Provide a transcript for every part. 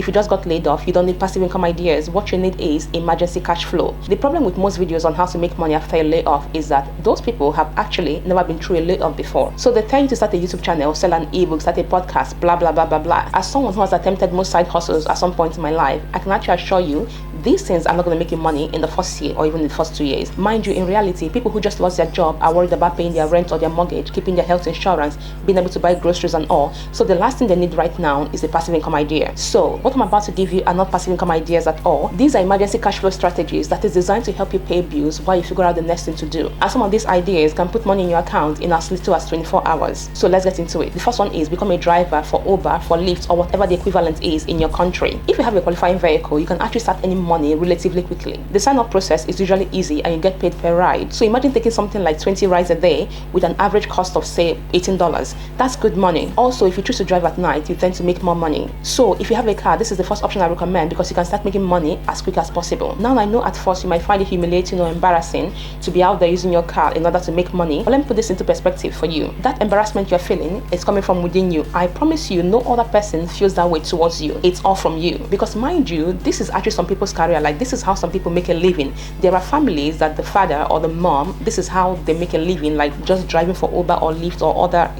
if you just got laid off, you don't need passive income ideas. What you need is emergency cash flow. The problem with most videos on how to make money after a layoff is that those people have actually never been through a layoff before. So they tell you to start a YouTube channel, sell an ebook, start a podcast, blah blah blah blah blah. As someone who has attempted most side hustles at some point in my life, I can actually assure you these things are not going to make you money in the first year or even in the first 2 years. Mind you, in reality, people who just lost their job are worried about paying their rent or their mortgage, keeping their health insurance, being able to buy groceries and all. So the last thing they need right now is a passive income idea. So what I'm about to give you are not passive income ideas at all. These are emergency cash flow strategies that is designed to help you pay bills while you figure out the next thing to do. And some of these ideas can put money in your account in as little as 24 hours. So let's get into it. The first one is become a driver for Uber, for Lyft, or whatever the equivalent is in your country. If you have a qualifying vehicle, you can actually start earning money relatively quickly. The sign-up process is usually easy and you get paid per ride. So imagine taking something like 20 rides a day with an average cost of say $18. That's good money. Also, if you choose to drive at night, you tend to make more money. So if you have a car, this is the first option I recommend because you can start making money as quick as possible. Now I know at first you might find it humiliating or embarrassing to be out there using your car in order to make money, but let me put this into perspective for you. That embarrassment you're feeling is coming from within you. I promise you, no other person feels that way towards you. It's all from you. Because mind you, this is actually some people's career. Like this is how some people make a living. There are families that the father or the mom, this is how they make a living, like just driving for Uber or Lyft or other,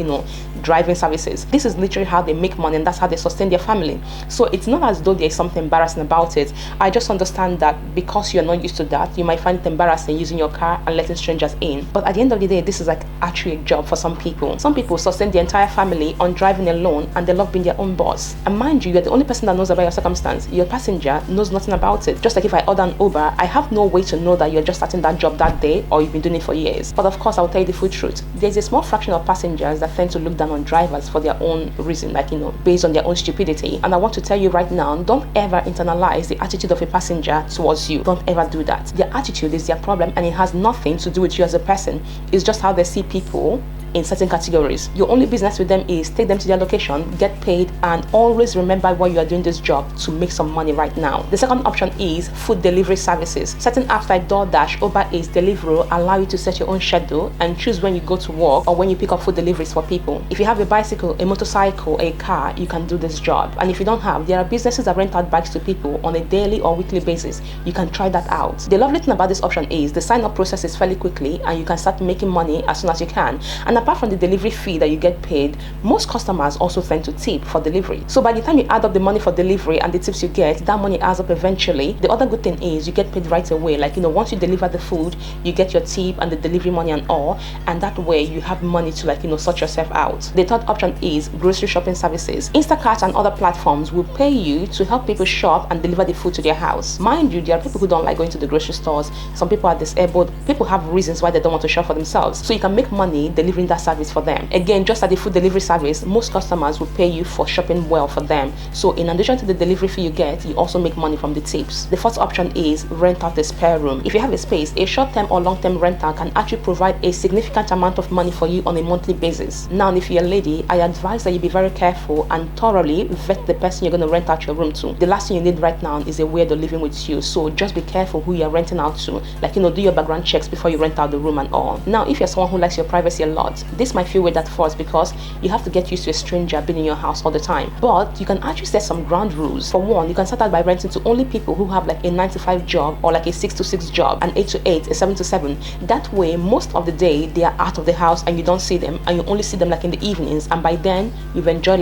driving services. This is literally how they make money and that's how they sustain their family. So it's not as though there's something embarrassing about it. I just understand that because you're not used to that, you might find it embarrassing using your car and letting strangers in. But at the end of the day, this is like actually a job for some people. Some people sustain the entire family on driving alone and they love being their own boss. And mind you, you're the only person that knows about your circumstance. Your passenger knows nothing about it. Just like if I order an Uber, I have no way to know that you're just starting that job that day or you've been doing it for years. But of course, I'll tell you the full truth. There's a small fraction of passengers that tend to look down on drivers for their own reason, like based on their own stupidity. And I want to tell you right now, don't ever internalize the attitude of a passenger towards you. Don't ever do that. Their attitude is their problem and it has nothing to do with you as a person. It's just how they see people in certain categories. Your only business with them is take them to their location, get paid, and always remember why you are doing this job to make some money right now. The second option is food delivery services. Certain apps like DoorDash, Uber Eats, Deliveroo allow you to set your own schedule and choose when you go to work or when you pick up food deliveries for people. If you have a bicycle, a motorcycle, a car, you can do this job. And if you don't have, there are businesses that rent out bikes to people on a daily or weekly basis. You can try that out. The lovely thing about this option is the sign-up process is fairly quickly and you can start making money as soon as you can. And apart from the delivery fee that you get paid, most customers also tend to tip for delivery. So by the time you add up the money for delivery and the tips you get, that money adds up eventually. The other good thing is you get paid right away. Like, once you deliver the food, you get your tip and the delivery money and all, and that way you have money to sort yourself out. The third option is grocery shopping services. Instacart and other platforms will pay you to help people shop and deliver the food to their house. Mind you, there are people who don't like going to the grocery stores. Some people are disabled. People have reasons why they don't want to shop for themselves. So you can make money delivering that service for them. Again, just like the food delivery service, most customers will pay you for shopping well for them. So in addition to the delivery fee you get, you also make money from the tips. The fourth option is rent out a spare room. If you have a space, a short-term or long-term rental can actually provide a significant amount of money for you on a monthly basis. Now, if you're a lady, I advise that you be very careful and thoroughly vet the person you're going to rent out your room to. The last thing you need right now is a weirdo living with you. So just be careful who you're renting out to. Do your background checks before you rent out the room and all. Now, if you're someone who likes your privacy a lot, this might feel weird at first because you have to get used to a stranger being in your house all the time. But you can actually set some ground rules. For one, you can start out by renting to only people who have like a 9-to-5 job or like a 6-to-6 job, an 8-to-8, a 7-to-7. That way, most of the day they are out of the house and you don't see them, and you only see them like in the evenings, and by then you've enjoyed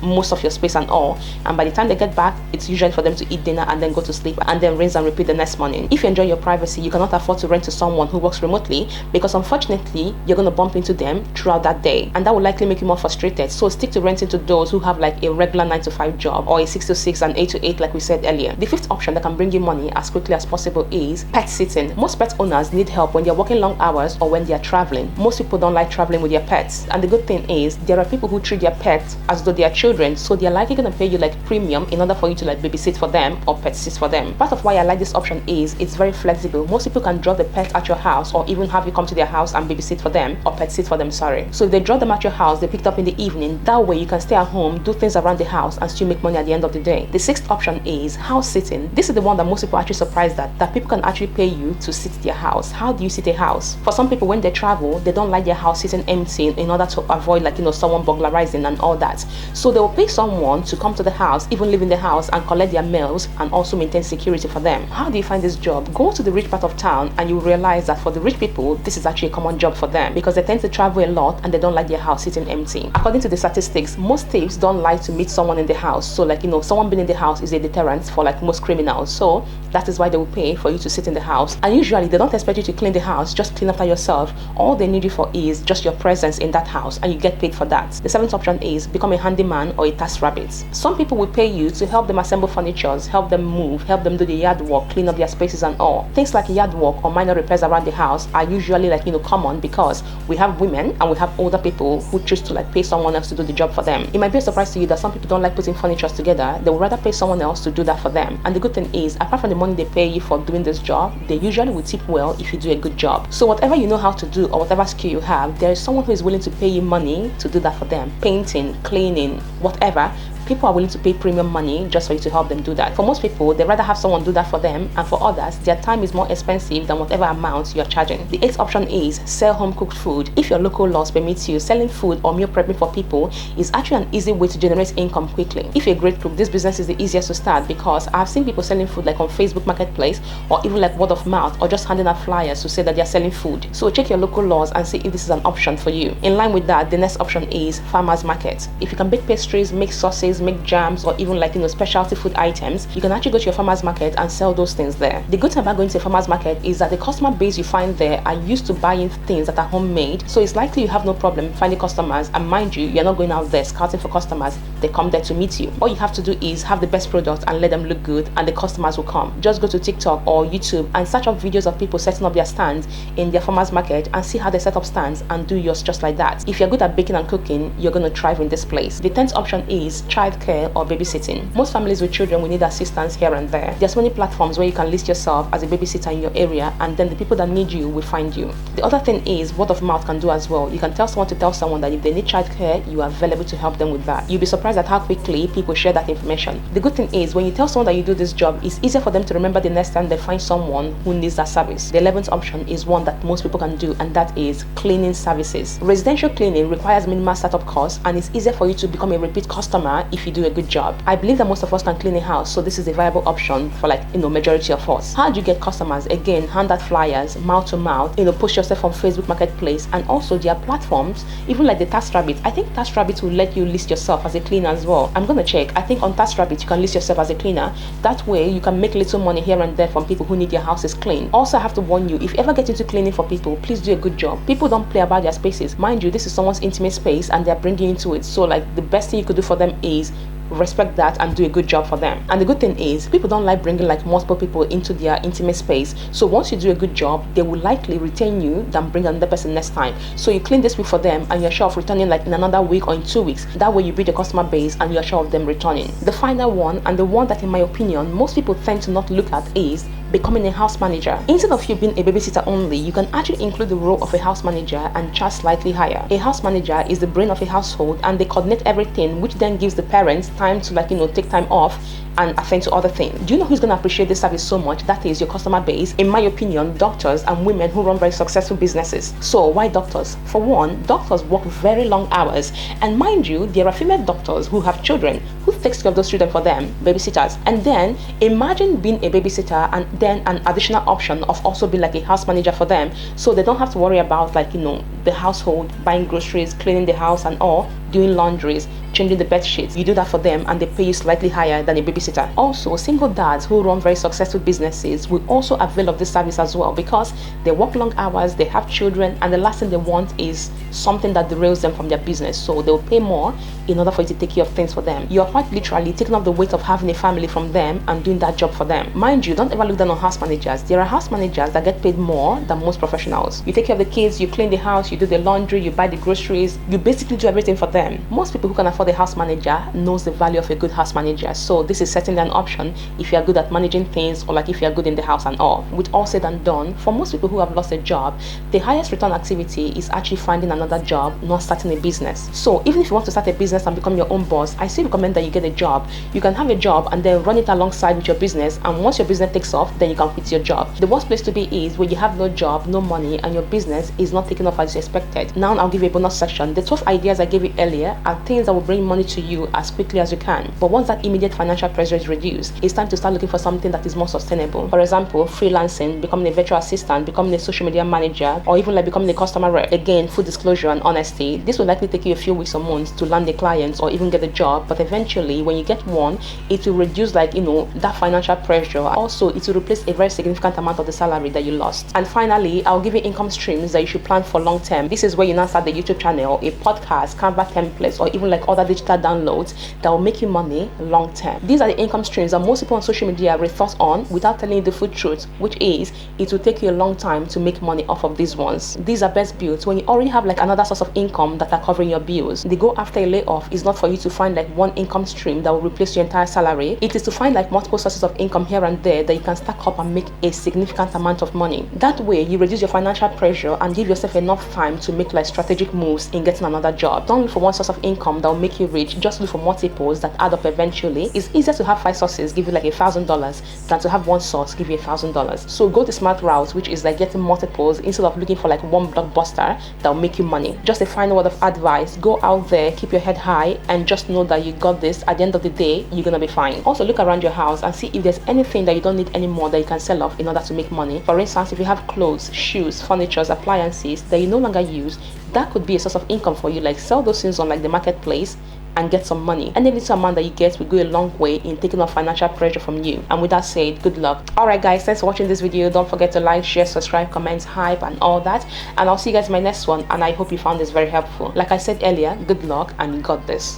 most of your space and all, and by the time they get back, it's usually for them to eat dinner and then go to sleep and then rinse and repeat the next morning. If you enjoy your privacy, you cannot afford to rent to someone who works remotely because unfortunately you're going to bump into them throughout that day and that will likely make you more frustrated. So stick to renting to those who have like a regular 9-to-5 job or a 6-to-6 and 8-to-8 like we said earlier. The fifth option that can bring you money as quickly as possible is pet sitting. Most pet owners need help when they're working long hours or when they're traveling. Most people don't like traveling with their pets, and the good thing is there are people who treat their pets as though they are children, so they're likely going to pay you like premium in order for you to like babysit for them or pet sit for them. Part of why I like this option is it's very flexible. Most people can drop the pet at your house or even have you come to their house and babysit for them or pet sit for them, sorry. So if they drop them at your house, they picked up in the evening, that way you can stay at home, do things around the house and still make money at the end of the day. The sixth option is house sitting. This is the one that most people are actually surprised at, that people can actually pay you to sit their house. How do you sit a house? For some people, when they travel, they don't like their house sitting empty in order to avoid someone burglarizing and all that. So they they will pay someone to come to the house, even live in the house and collect their mails and also maintain security for them. How do you find this job? Go to the rich part of town and you will realize that for the rich people, this is actually a common job for them because they tend to travel a lot and they don't like their house sitting empty. According to the statistics, most thieves don't like to meet someone in the house. So like, someone being in the house is a deterrent for like most criminals. So that is why they will pay for you to sit in the house. And usually they don't expect you to clean the house, just clean after yourself. All they need you for is just your presence in that house and you get paid for that. The seventh option is become a handyman or a task rabbit. Some people will pay you to help them assemble furniture, help them move, help them do the yard work, clean up their spaces and all. Things like yard work or minor repairs around the house are usually like, common because we have women and we have older people who choose to like pay someone else to do the job for them. It might be a surprise to you that some people don't like putting furniture together. They would rather pay someone else to do that for them. And the good thing is, apart from the money they pay you for doing this job, they usually will tip well if you do a good job. So whatever you know how to do or whatever skill you have, there is someone who is willing to pay you money to do that for them. Painting, cleaning, whatever. People are willing to pay premium money just for you to help them do that. For most people, they rather have someone do that for them, and for others, their time is more expensive than whatever amount you're charging. The eighth option is sell home cooked food. If your local laws permit you, selling food or meal prepping for people is actually an easy way to generate income quickly. If you're a great cook, this business is the easiest to start because I've seen people selling food like on Facebook Marketplace or even like word of mouth or just handing out flyers to say that they're selling food. So check your local laws and see if this is an option for you. In line with that, the next option is farmers market. If you can bake pastries, make sauces, make jams or even like specialty food items, you can actually go to your farmers market and sell those things there. The good thing about going to a farmers market is that the customer base you find there are used to buying things that are homemade, so it's likely you have no problem finding customers. And mind you, you're not going out there scouting for customers, they come there to meet you. All you have to do is have the best product and let them look good and the customers will come. Just go to TikTok or YouTube and search up videos of people setting up their stands in their farmers market and see how they set up stands and do yours just like that. If you're good at baking and cooking, you're going to thrive in this place. The 10th option is childcare or babysitting. Most families with children will need assistance here and there. There's many platforms where you can list yourself as a babysitter in your area and then the people that need you will find you. The other thing is word of mouth can do as well. You can tell someone to tell someone that if they need childcare, you are available to help them with that. You'll be surprised at how quickly people share that information. The good thing is when you tell someone that you do this job, it's easier for them to remember the next time they find someone who needs that service. The 11th option is one that most people can do, and that is cleaning services. Residential cleaning requires minimal startup costs and it's easier for you to become a repeat customer if you do a good job. I believe that most of us can clean a house, so this is a viable option for majority of us. How do you get customers? Again, hand out flyers, mouth to mouth, post yourself on Facebook Marketplace and also their platforms, even like the TaskRabbit. I think TaskRabbit will let you list yourself as a cleaner as well. I'm gonna check. I think on TaskRabbit you can list yourself as a cleaner. That way you can make little money here and there from people who need their houses clean. Also, I have to warn you, if you ever get into cleaning for people, please do a good job. People don't play about their spaces. Mind you, this is someone's intimate space and they're bringing you into it. So the best thing you could do for them is respect that and do a good job for them. And the good thing is people don't like bringing multiple people into their intimate space, so once you do a good job they will likely retain you than bring another person next time. So you clean this week for them and you're sure of returning in another week or in 2 weeks. That way you build a customer base and you're sure of them returning. The final one, and the one that in my opinion most people tend to not look at, is becoming a house manager. Instead of you being a babysitter only, you can actually include the role of a house manager and charge slightly higher. A house manager is the brain of a household and they coordinate everything, which then gives the parents time to take time off and attend to other things. Do you know who's going to appreciate this service so much? That is your customer base. In my opinion, doctors and women who run very successful businesses. So why doctors? For one, doctors work very long hours, and mind you, there are female doctors who have children. Who takes care of those children for them? Babysitters. And then imagine being a babysitter and then an additional option of also being a house manager for them, so they don't have to worry about the household, buying groceries, cleaning the house and all, doing laundries, changing the bed sheets. You do that for them and they pay you slightly higher than a babysitter. Also, single dads who run very successful businesses will also avail of this service as well, because they work long hours, they have children, and the last thing they want is something that derails them from their business. So they will pay more in order for you to take care of things for them. You are quite literally taking off the weight of having a family from them and doing that job for them. Mind you, don't ever look down on house managers. There are house managers that get paid more than most professionals. You take care of the kids, you clean the house, you do the laundry, you buy the groceries, you basically do everything for them. Most people who can afford a house manager knows the value of a good house manager, so this is certainly an option if you are good at managing things, or if you are good in the house and all. With all said and done, for most people who have lost a job, the highest return activity is actually finding another job, not starting a business. So even if you want to start a business and become your own boss, I still recommend that you get a job. You can have a job and then run it alongside with your business, and once your business takes off, then you can quit your job. The worst place to be is when you have no job, no money, and your business is not taking off as you expected. Now I'll give you a bonus section. The 12 ideas I gave you earlier are things that will bring money to you as quickly as you can. But once that immediate financial pressure is reduced, it's time to start looking for something that is more sustainable. For example, freelancing, becoming a virtual assistant, becoming a social media manager, or even like becoming a customer rep. Again, full disclosure and honesty, this will likely take you a few weeks or months to land a client or even get a job, but eventually when you get one, it will reduce that financial pressure. Also, it will replace a very significant amount of the salary that you lost. And finally, I'll give you income streams that you should plan for long term. This is where you now start the YouTube channel, a podcast, Canva templates, or even like other digital downloads that will make you money long term. These are the income streams that most people on social media reflect on without telling you the full truth, which is it will take you a long time to make money off of these ones. These are best built when you already have like another source of income that are covering your bills. The goal after a layoff is not for you to find like one income stream that will replace your entire salary. It is to find like multiple sources of income here and there that you can stack up and make a significant amount of money. That way you reduce your financial pressure and give yourself enough time to make like strategic moves in getting another job. Don't look for one source of income that will make you rich, just look for multiples that add up eventually. It's easier to have 5 sources give you like $1,000 than to have one source give you $1,000. So go the smart route, which is like getting multiples instead of looking for like one blockbuster that will make you money. Just a final word of advice: go out there, keep your head high, and just know that you got this. At the end of the day, you're gonna be fine. Also look around your house and see if there's anything that you don't need anymore that you can sell off in order to make money. For instance, if you have clothes, shoes, furniture, appliances that you no longer use, that could be a source of income for you. Like sell those things on like the marketplace and get some money. Any little amount that you get will go a long way in taking off financial pressure from you. And with that said, good luck. Alright guys, thanks for watching this video. Don't forget to like, share, subscribe, comment, hype and all that, and I'll see you guys in my next one, and I hope you found this very helpful. Like I said earlier, good luck and you got this.